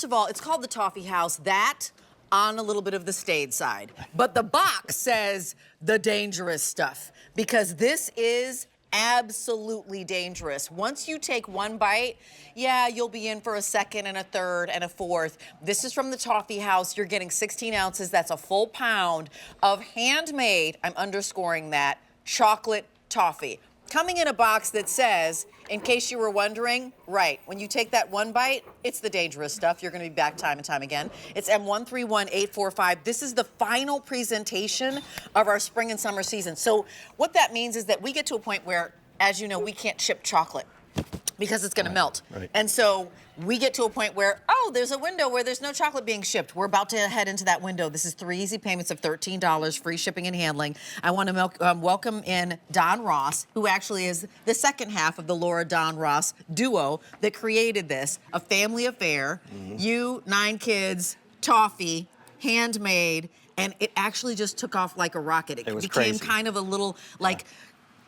first of all, it's called the Toffee House. That on a little bit of the staid side. But the box says the dangerous stuff because this is absolutely dangerous. Once you take one bite, yeah, you'll be in for a second and a third and a fourth. This is from the Toffee House. You're getting 16 ounces. That's a full pound of handmade, I'm underscoring that, chocolate toffee. Coming in a box that says, in case you were wondering, right, when you take that one bite, it's the dangerous stuff. You're gonna be back time and time again. It's M131845. This is the final presentation of our spring and summer season. So what that means is that we get to a point where, as you know, we can't ship chocolate because it's gonna melt. Right. And so we get to a point where, oh, there's a window where there's no chocolate being shipped. We're about to head into that window. This is 3 easy payments of $13, free shipping and handling. I want to welcome in Don Ross, who actually is the second half of the Laura Don Ross duo that created this, a family affair. You, 9 kids, Toffee, handmade, and it actually just took off like a rocket. It was became crazy. kind of a little like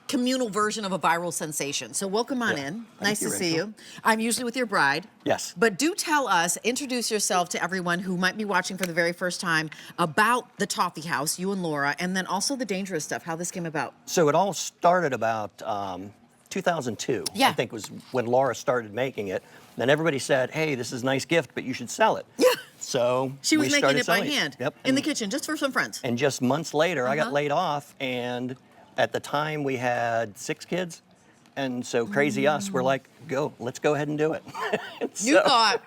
communal version of a viral sensation. So welcome on in. Nice to see you. I'm usually with your bride. Yes. But do tell us, introduce yourself to everyone who might be watching for the very first time about the Toffee House, you and Laura, and then also the dangerous stuff, how this came about. So it all started about 2002, Yeah. I think was when Laura started making it. Then everybody said, hey, this is a nice gift, but you should sell it. Yeah. So She was we making started it by selling hand Yep. in the kitchen, just for some friends. And just months later, I got laid off, and at the time we had 6 kids. And so crazy us, we're like, let's go ahead and do it. You thought,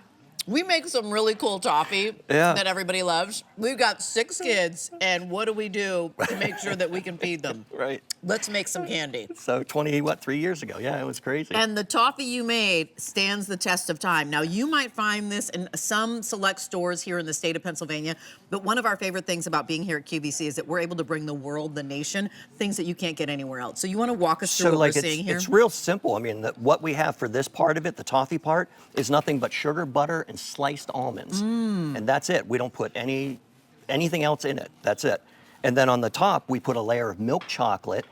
we make some really cool toffee that everybody loves. We've got 6 kids, and what do we do to make sure that we can feed them? Right. Let's make some candy. So 3 years ago. Yeah, it was crazy. And the toffee you made stands the test of time. Now, you might find this in some select stores here in the state of Pennsylvania, but one of our favorite things about being here at QVC is that we're able to bring the world, the nation, things that you can't get anywhere else. So you want to walk us through what we're seeing here? It's real simple. I mean, what we have for this part of it, the toffee part, is nothing but sugar, butter, and sliced almonds. And that's it. We don't put anything else in it. That's it. And then on the top, we put a layer of milk chocolate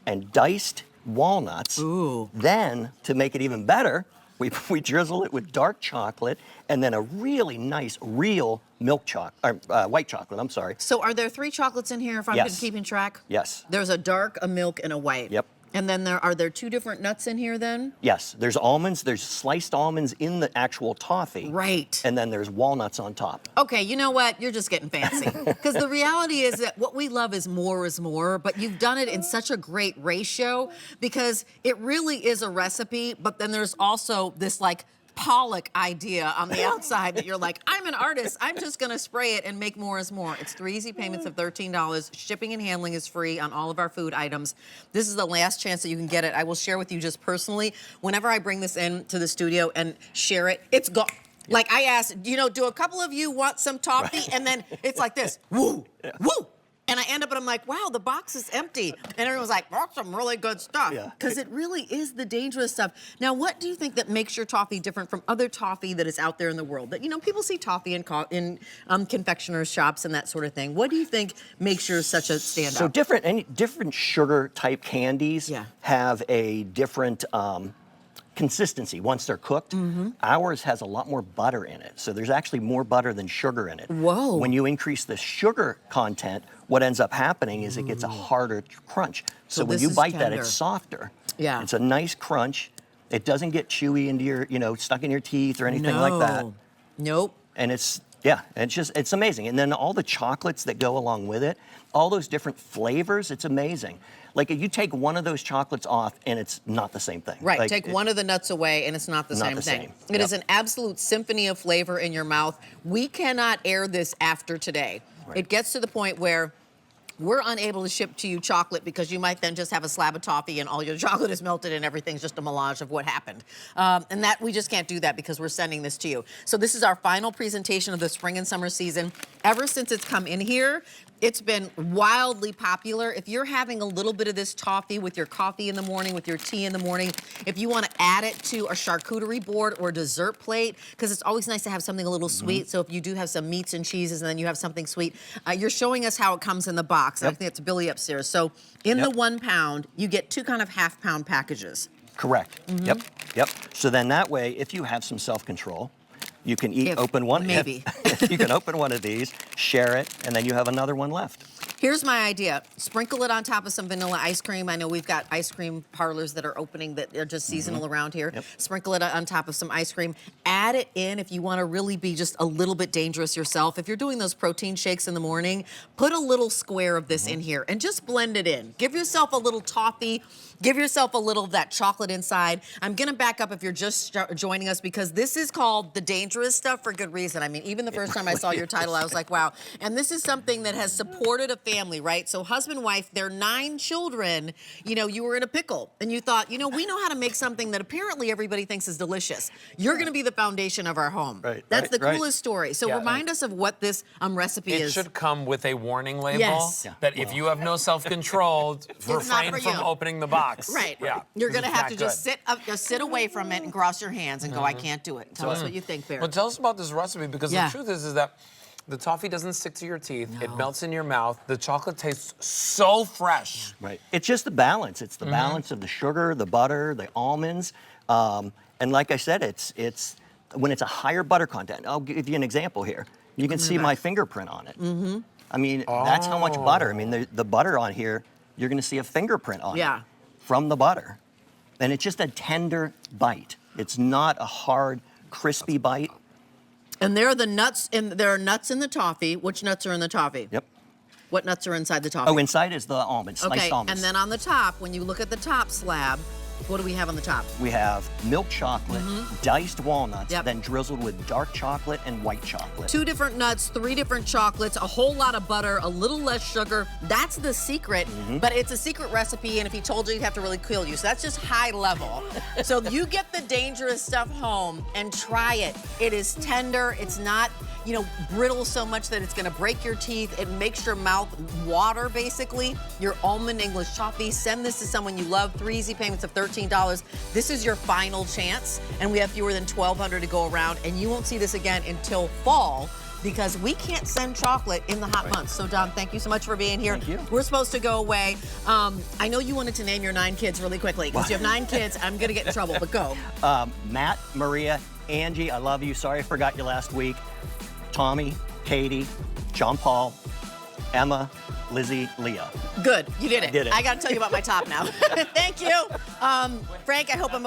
and diced walnuts. Ooh. Then, to make it even better, we drizzle it with dark chocolate and then a really nice, real milk chocolate, white chocolate, I'm sorry. So are there 3 chocolates in here if I'm Yes. keeping track? Yes. There's a dark, a milk, and a white. Yep. And then are there 2 different nuts in here then? Yes, there's almonds, there's sliced almonds in the actual toffee. Right. And then there's walnuts on top. Okay, you know what? You're just getting fancy. Because the reality is that what we love is more, but you've done it in such a great ratio because it really is a recipe, but then there's also this like Pollock idea on the outside that you're like, I'm an artist. I'm just going to spray it and make more is more. It's 3 easy payments of $13. Shipping and handling is free on all of our food items. This is the last chance that you can get it. I will share with you just personally, whenever I bring this in to the studio and share it, it's gone. Like I asked, do a couple of you want some toffee? Right. And then it's like this, woo, woo. And I end up and I'm like, wow, the box is empty. And everyone's like, that's some really good stuff. Because it really is the dangerous stuff. Now, what do you think that makes your toffee different from other toffee that is out there in the world? That, people see toffee in confectioners' shops and that sort of thing. What do you think makes yours such a standout? So different sugar type candies have a different consistency once they're cooked. Ours has a lot more butter in it. So there's actually more butter than sugar in it. Whoa. When you increase the sugar content, what ends up happening is it gets a harder crunch. So when you bite that, it's softer. Yeah. It's a nice crunch. It doesn't get chewy into your, stuck in your teeth or anything like that. Nope. And it's amazing. And then all the chocolates that go along with it, all those different flavors, it's amazing. Like if you take one of those chocolates off and it's not the same thing. Right, like, take one of the nuts away and it's not the same thing. It is an absolute symphony of flavor in your mouth. We cannot air this after today. Right. It gets to the point where we're unable to ship to you chocolate because you might then just have a slab of toffee and all your chocolate is melted and everything's just a melange of what happened. And that we just can't do that because we're sending this to you. So this is our final presentation of the spring and summer season. Ever since it's come in here, it's been wildly popular. If you're having a little bit of this toffee with your coffee in the morning, with your tea in the morning, if you want to add it to a charcuterie board or a dessert plate, because it's always nice to have something a little sweet. So if you do have some meats and cheeses and then you have something sweet, you're showing us how it comes in the box. I think it's Billy upstairs. So in the 1 pound, you get 2 kind of half-pound packages. Correct. Yep. So then that way, if you have some self-control, You can open one. Maybe. You can open one of these, share it, and then you have another one left. Here's my idea. Sprinkle it on top of some vanilla ice cream. I know we've got ice cream parlors that are opening that are just seasonal around here. Yep. Sprinkle it on top of some ice cream. Add it in if you want to really be just a little bit dangerous yourself. If you're doing those protein shakes in the morning, put a little square of this in here and just blend it in. Give yourself a little toffee. Give yourself a little of that chocolate inside. I'm gonna back up if you're just joining us because this is called the dangerous stuff for good reason. I mean, even the first time I saw your title, I was like, wow. And this is something that has supported a family, right? So husband, wife, their 9 children, you know, you were in a pickle and you thought, you know, we know how to make something that apparently everybody thinks is delicious. You're gonna be the foundation of our home. Right, That's the right. coolest story. So remind us of what this recipe It is. should come with a warning label Yes. Yeah. that if you have no self-control, refrain for from you. opening the box. Right. Yeah. You're gonna It's have not to just good. sit away from it and cross your hands and go, I can't do it. Tell us what you think, Bear. Well, tell us about this recipe because Yeah. the truth is that the toffee doesn't stick to your teeth. It melts in your mouth. The chocolate tastes so fresh. Right. It's just the balance. It's the balance of the sugar, the butter, the almonds, and like I said, it's when it's a higher butter content. I'll give you an example here. You can see my fingerprint on it. I mean, that's how much butter. I mean, the butter on here, you're going to see a fingerprint on it from the butter, and it's just a tender bite. It's not a hard, crispy bite. And there are the nuts, and there are nuts in the toffee. Which nuts are in the toffee? Yep. What nuts are inside the toffee? Oh, inside is the almonds, sliced okay, almonds. and then on the top, when you look at the top slab, what do we have on the top? We have milk chocolate, diced walnuts, Yep. then drizzled with dark chocolate and white chocolate. 2 different nuts, 3 different chocolates, a whole lot of butter, a little less sugar. That's the secret, but it's a secret recipe, and if he told you, he'd have to really kill you. So that's just high level. So you get the dangerous stuff home and try it. It is tender. It's not, you know, brittle so much that it's gonna break your teeth. It makes your mouth water, basically. Your almond English toffee. Send this to someone you love. 3 easy payments of $13. This is your final chance, and we have fewer than 1,200 to go around, and you won't see this again until fall because we can't send chocolate in the hot months. So, Don, thank you so much for being here. Thank you. We're supposed to go away. I know you wanted to name your 9 kids really quickly because you have 9 kids. I'm gonna get in trouble, but go. Matt, Maria, Angie, I love you. Sorry I forgot you last week. Tommy, Katie, John Paul, Emma, Lizzie, Leah. Good, you did it. did it. I gotta tell you about my top now. Thank you. Frank, I hope I'm